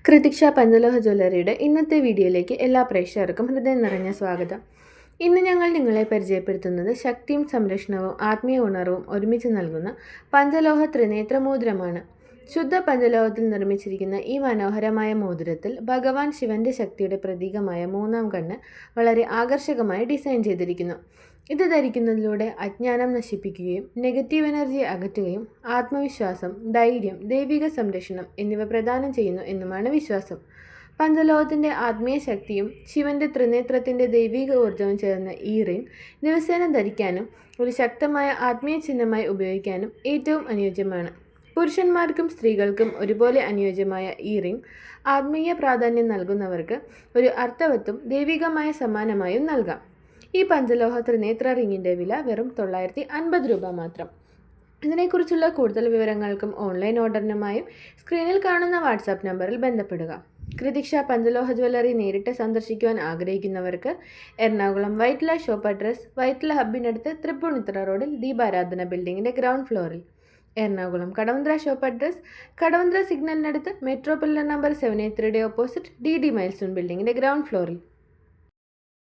കൃതിക്ഷ പഞ്ചലോഹ ജ്വല്ലറിയുടെ ഇന്നത്തെ വീഡിയോയിലേക്ക് എല്ലാ പ്രേക്ഷകർക്കും ഹൃദയം നിറഞ്ഞ സ്വാഗതം. ഇന്ന് ഞങ്ങൾ നിങ്ങളെ പരിചയപ്പെടുത്തുന്നത് ശക്തിയും സംരക്ഷണവും ആത്മീയ ഉണർവും ഒരുമിച്ച് നൽകുന്ന പഞ്ചലോഹ ത്രിനേത്ര മോതിരമാണ്. ശുദ്ധ പഞ്ചലോഹത്തിൽ നിർമ്മിച്ചിരിക്കുന്ന ഈ മനോഹരമായ മോതിരത്തിൽ ഭഗവാൻ ശിവന്റെ ശക്തിയുടെ പ്രതീകമായ മൂന്നാം കണ്ണ് വളരെ ആകർഷകമായി ഡിസൈൻ ചെയ്തിരിക്കുന്നു. ഇത് ധരിക്കുന്നതിലൂടെ അജ്ഞാനം നശിപ്പിക്കുകയും നെഗറ്റീവ് എനർജി അകറ്റുകയും ആത്മവിശ്വാസം, ധൈര്യം, ദൈവിക സംരക്ഷണം എന്നിവ പ്രദാനം ചെയ്യുന്നു എന്നുമാണ് വിശ്വാസം. പഞ്ചലോഹത്തിൻ്റെ ആത്മീയ ശക്തിയും ശിവന്റെ ത്രിനേത്രത്തിൻ്റെ ദൈവിക ഊർജ്ജവും ചേർന്ന ഈ റിംഗ് ദിവസേന ധരിക്കാനും ഒരു ശക്തമായ ആത്മീയ ചിഹ്നമായി ഉപയോഗിക്കാനും ഏറ്റവും അനുയോജ്യമാണ്. പുരുഷന്മാർക്കും സ്ത്രീകൾക്കും ഒരുപോലെ അനുയോജ്യമായ ഈ റിംഗ് ആത്മീയ പ്രാധാന്യം നൽകുന്നവർക്ക് ഒരു അർത്ഥവത്തും ദൈവികമായ സമ്മാനമായും നൽകാം. ഈ പഞ്ചലോഹ ത്രിനേത്ര റിങ്ങിൻ്റെ വില വെറും 950 രൂപ മാത്രം. ഇതിനെക്കുറിച്ചുള്ള കൂടുതൽ വിവരങ്ങൾക്കും ഓൺലൈൻ ഓർഡറിനുമായും സ്ക്രീനിൽ കാണുന്ന വാട്സാപ്പ് നമ്പറിൽ ബന്ധപ്പെടുക. കൃതിക്ഷ പഞ്ചലോഹ ജ്വല്ലറി നേരിട്ട് സന്ദർശിക്കുവാൻ ആഗ്രഹിക്കുന്നവർക്ക് എറണാകുളം വൈറ്റ്ല ഷോപ്പ് അഡ്രസ് വൈറ്റ്ല ഹബ്ബിനടുത്ത് തൃപ്പൂണിത്തുറ റോഡിൽ ദീപാരാധന ബിൽഡിങ്ങിൻ്റെ ഗ്രൗണ്ട് ഫ്ലോറിൽ. എറണാകുളം കടവന്ത്ര ഷോപ്പ് അഡ്രസ് കടവന്ത്ര സിഗ്നലിനടുത്ത് metropolitan number 783 opposite DD milestone ബിൽഡിങ്ങിൻ്റെ ഗ്രൗണ്ട് ഫ്ലോറിൽ.